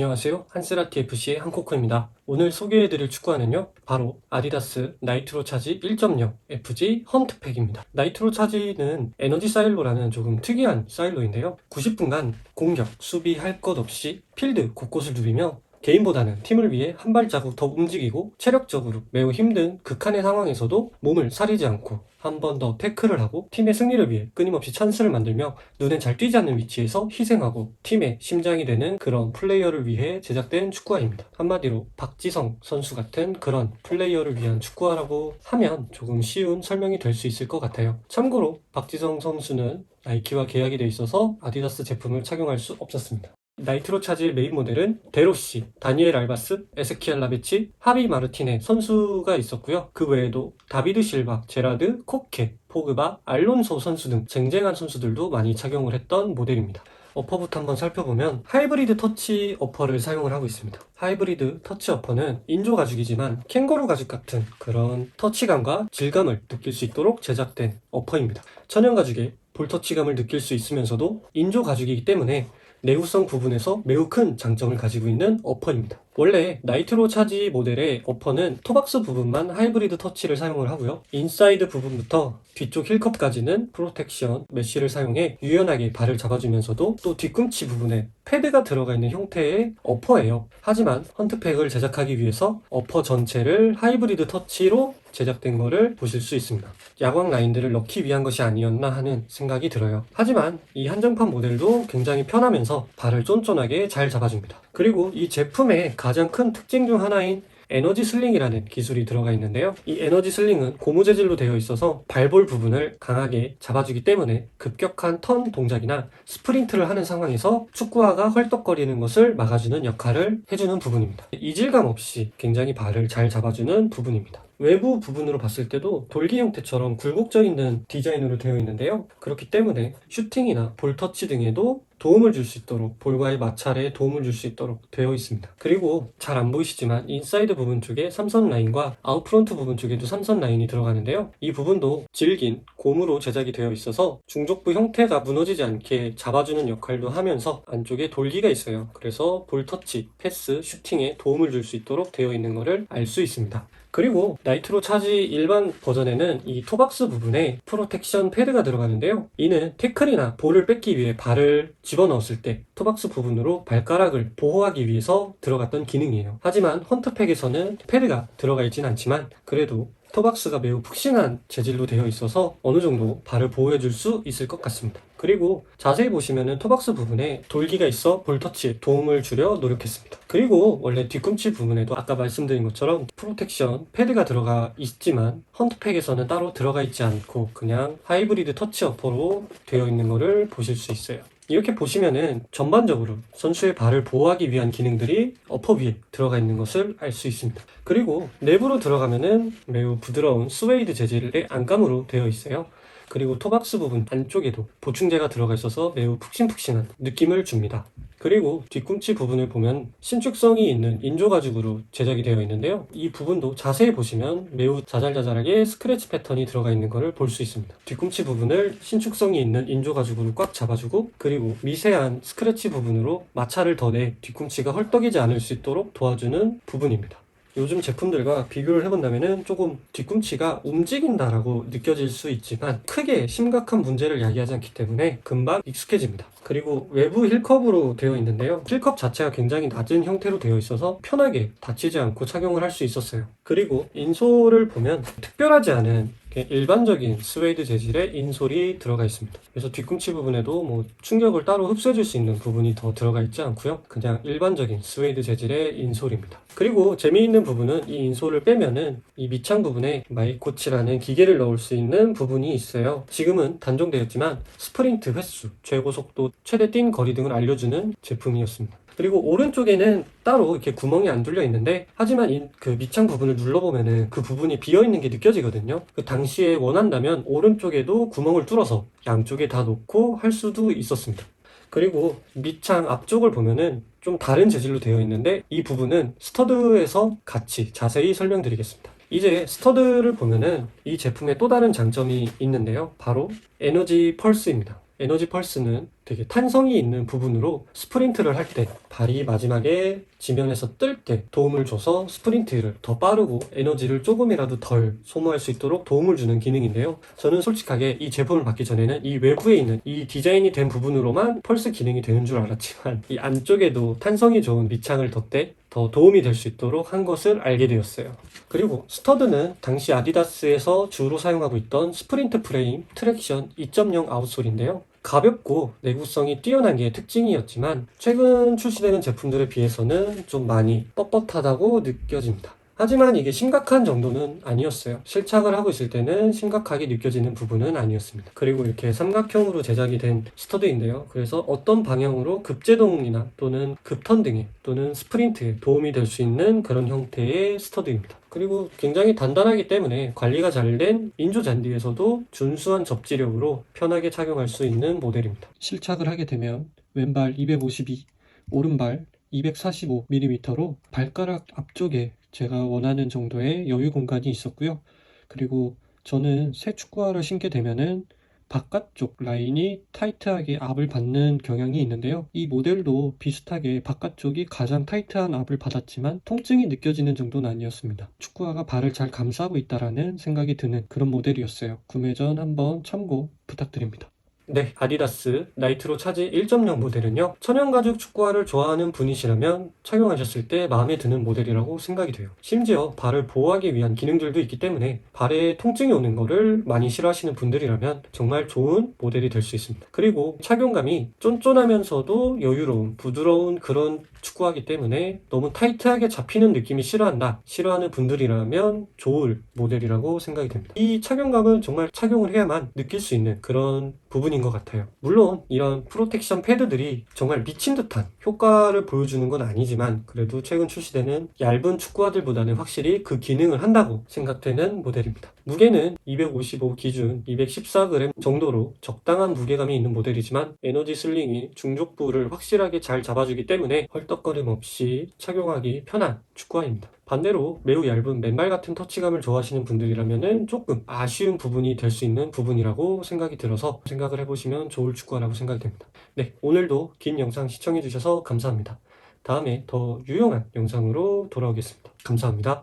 안녕하세요. 한스라티FC의 한코크입니다. 오늘 소개해드릴 축구화는요, 바로 아디다스 나이트로 차지 1.0 FG 헌트팩입니다. 나이트로 차지는 에너지 사일로라는 조금 특이한 사일로인데요, 90분간 공격, 수비 할 것 없이 필드 곳곳을 누비며 개인보다는 팀을 위해 한 발자국 더 움직이고 체력적으로 매우 힘든 극한의 상황에서도 몸을 사리지 않고 한 번 더 태클을 하고 팀의 승리를 위해 끊임없이 찬스를 만들며 눈엔 잘 띄지 않는 위치에서 희생하고 팀의 심장이 되는 그런 플레이어를 위해 제작된 축구화입니다. 한마디로 박지성 선수 같은 그런 플레이어를 위한 축구화라고 하면 조금 쉬운 설명이 될 수 있을 것 같아요. 참고로 박지성 선수는 나이키와 계약이 돼 있어서 아디다스 제품을 착용할 수 없었습니다. 나이트로 차질 메인 모델은 데로시, 다니엘 알바스, 에스키엘 라베치, 하비 마르티네 선수가 있었고요. 그 외에도 다비드 실바, 제라드, 코케, 포그바, 알론소 선수 등 쟁쟁한 선수들도 많이 착용을 했던 모델입니다. 어퍼부터 한번 살펴보면 하이브리드 터치 어퍼를 사용을 하고 있습니다. 하이브리드 터치 어퍼는 인조 가죽이지만 캥거루 가죽 같은 그런 터치감과 질감을 느낄 수 있도록 제작된 어퍼입니다. 천연 가죽의 볼 터치감을 느낄 수 있으면서도 인조 가죽이기 때문에 내구성 부분에서 매우 큰 장점을 가지고 있는 어퍼입니다. 원래 나이트로 차지 모델의 어퍼는 토박스 부분만 하이브리드 터치를 사용을 하고요. 인사이드 부분부터 뒤쪽 힐컵까지는 프로텍션 메쉬를 사용해 유연하게 발을 잡아주면서도 또 뒤꿈치 부분에 패드가 들어가 있는 형태의 어퍼예요. 하지만 헌트팩을 제작하기 위해서 어퍼 전체를 하이브리드 터치로 제작된 거를 보실 수 있습니다. 야광 라인들을 넣기 위한 것이 아니었나 하는 생각이 들어요. 하지만 이 한정판 모델도 굉장히 편하면서 발을 쫀쫀하게 잘 잡아줍니다. 그리고 이 제품의 가장 큰 특징 중 하나인 에너지 슬링이라는 기술이 들어가 있는데요, 이 에너지 슬링은 고무 재질로 되어 있어서 발볼 부분을 강하게 잡아주기 때문에 급격한 턴 동작이나 스프린트를 하는 상황에서 축구화가 헐떡거리는 것을 막아주는 역할을 해주는 부분입니다. 이질감 없이 굉장히 발을 잘 잡아주는 부분입니다. 외부 부분으로 봤을 때도 돌기 형태처럼 굴곡져 있는 디자인으로 되어 있는데요, 그렇기 때문에 슈팅이나 볼 터치 등에도 도움을 줄 수 있도록, 볼과의 마찰에 도움을 줄 수 있도록 되어 있습니다. 그리고 잘 안 보이시지만 인사이드 부분 쪽에 삼선 라인과 아웃프론트 부분 쪽에도 삼선 라인이 들어가는데요, 이 부분도 질긴 고무로 제작이 되어 있어서 중족부 형태가 무너지지 않게 잡아주는 역할도 하면서 안쪽에 돌기가 있어요. 그래서 볼 터치, 패스, 슈팅에 도움을 줄 수 있도록 되어 있는 것을 알 수 있습니다. 그리고 나이트로 차지 일반 버전에는 이 토박스 부분에 프로텍션 패드가 들어가는데요, 이는 태클이나 볼을 뺏기 위해 발을 집어넣었을 때 토박스 부분으로 발가락을 보호하기 위해서 들어갔던 기능이에요. 하지만 헌트팩에서는 패드가 들어가 있진 않지만 그래도 토박스가 매우 푹신한 재질로 되어 있어서 어느 정도 발을 보호해줄 수 있을 것 같습니다. 그리고 자세히 보시면은 토박스 부분에 돌기가 있어 볼터치에 도움을 주려 노력했습니다. 그리고 원래 뒤꿈치 부분에도 아까 말씀드린 것처럼 프로텍션 패드가 들어가 있지만 헌트팩에서는 따로 들어가 있지 않고 그냥 하이브리드 터치 어퍼로 되어 있는 것을 보실 수 있어요. 이렇게 보시면은 전반적으로 선수의 발을 보호하기 위한 기능들이 어퍼 위에 들어가 있는 것을 알 수 있습니다. 그리고 내부로 들어가면은 매우 부드러운 스웨이드 재질의 안감으로 되어 있어요. 그리고 토박스 부분 안쪽에도 보충제가 들어가 있어서 매우 푹신푹신한 느낌을 줍니다. 그리고 뒤꿈치 부분을 보면 신축성이 있는 인조 가죽으로 제작이 되어 있는데요, 이 부분도 자세히 보시면 매우 자잘자잘하게 스크래치 패턴이 들어가 있는 것을 볼 수 있습니다. 뒤꿈치 부분을 신축성이 있는 인조 가죽으로 꽉 잡아주고 그리고 미세한 스크래치 부분으로 마찰을 더내 뒤꿈치가 헐떡이지 않을 수 있도록 도와주는 부분입니다. 요즘 제품들과 비교를 해본다면 조금 뒤꿈치가 움직인다라고 느껴질 수 있지만 크게 심각한 문제를 야기하지 않기 때문에 금방 익숙해집니다. 그리고 외부 힐컵으로 되어 있는데요, 힐컵 자체가 굉장히 낮은 형태로 되어 있어서 편하게 다치지 않고 착용을 할 수 있었어요. 그리고 인솔을 보면 특별하지 않은 일반적인 스웨이드 재질의 인솔이 들어가 있습니다. 그래서 뒤꿈치 부분에도 뭐 충격을 따로 흡수해줄 수 있는 부분이 더 들어가 있지 않고요, 그냥 일반적인 스웨이드 재질의 인솔입니다. 그리고 재미있는 부분은 이 인솔을 빼면은 이 밑창 부분에 마이코치라는 기계를 넣을 수 있는 부분이 있어요. 지금은 단종되었지만 스프린트 횟수, 최고 속도, 최대 뛴 거리 등을 알려주는 제품이었습니다. 그리고 오른쪽에는 따로 이렇게 구멍이 안 뚫려 있는데 하지만 그 밑창 부분을 눌러보면은 그 부분이 비어있는 게 느껴지거든요. 그 당시에 원한다면 오른쪽에도 구멍을 뚫어서 양쪽에 다 놓고 할 수도 있었습니다. 그리고 밑창 앞쪽을 보면은 좀 다른 재질로 되어 있는데 이 부분은 스터드에서 같이 자세히 설명드리겠습니다. 이제 스터드를 보면은 이 제품의 또 다른 장점이 있는데요, 바로 에너지 펄스입니다. 에너지 펄스는 되게 탄성이 있는 부분으로 스프린트를 할 때 발이 마지막에 지면에서 뜰 때 도움을 줘서 스프린트를 더 빠르고 에너지를 조금이라도 덜 소모할 수 있도록 도움을 주는 기능인데요. 저는 솔직하게 이 제품을 받기 전에는 이 외부에 있는 이 디자인이 된 부분으로만 펄스 기능이 되는 줄 알았지만 이 안쪽에도 탄성이 좋은 밑창을 덧대 더 도움이 될 수 있도록 한 것을 알게 되었어요. 그리고 스터드는 당시 아디다스에서 주로 사용하고 있던 스프린트 프레임 트랙션 2.0 아웃솔인데요. 가볍고 내구성이 뛰어난 게 특징이었지만 최근 출시되는 제품들에 비해서는 좀 많이 뻣뻣하다고 느껴집니다. 하지만 이게 심각한 정도는 아니었어요. 실착을 하고 있을 때는 심각하게 느껴지는 부분은 아니었습니다. 그리고 이렇게 삼각형으로 제작이 된 스터드인데요. 그래서 어떤 방향으로 급제동이나 또는 급턴 등에 또는 스프린트에 도움이 될 수 있는 그런 형태의 스터드입니다. 그리고 굉장히 단단하기 때문에 관리가 잘 된 인조 잔디에서도 준수한 접지력으로 편하게 착용할 수 있는 모델입니다. 실착을 하게 되면 왼발 252, 오른발 245mm로 발가락 앞쪽에 제가 원하는 정도의 여유 공간이 있었고요. 그리고 저는 새 축구화를 신게 되면은 바깥쪽 라인이 타이트하게 압을 받는 경향이 있는데요. 이 모델도 비슷하게 바깥쪽이 가장 타이트한 압을 받았지만 통증이 느껴지는 정도는 아니었습니다. 축구화가 발을 잘 감싸고 있다라는 생각이 드는 그런 모델이었어요. 구매 전 한번 참고 부탁드립니다. 네, 아디다스 나이트로 차지 1.0 모델은요, 천연가죽 축구화를 좋아하는 분이시라면 착용하셨을 때 마음에 드는 모델이라고 생각이 돼요. 심지어 발을 보호하기 위한 기능들도 있기 때문에 발에 통증이 오는 거를 많이 싫어하시는 분들이라면 정말 좋은 모델이 될 수 있습니다. 그리고 착용감이 쫀쫀하면서도 여유로운, 부드러운 그런 축구하기 때문에 너무 타이트하게 잡히는 느낌이 싫어하는 분들이라면 좋을 모델이라고 생각이 됩니다. 이 착용감은 정말 착용을 해야만 느낄 수 있는 그런 부분인 것 같아요. 물론 이런 프로텍션 패드들이 정말 미친 듯한 효과를 보여주는 건 아니지만 그래도 최근 출시되는 얇은 축구화들보다는 확실히 그 기능을 한다고 생각되는 모델입니다. 무게는 255 기준 214g 정도로 적당한 무게감이 있는 모델이지만 에너지 슬링이 중족부를 확실하게 잘 잡아주기 때문에 헐떡거림 없이 착용하기 편한 축구화입니다. 반대로 매우 얇은 맨발 같은 터치감을 좋아하시는 분들이라면 조금 아쉬운 부분이 될 수 있는 부분이라고 생각이 들어서 생각을 해보시면 좋을 축구화라고 생각이 됩니다. 네, 오늘도 긴 영상 시청해주셔서 감사합니다. 다음에 더 유용한 영상으로 돌아오겠습니다. 감사합니다.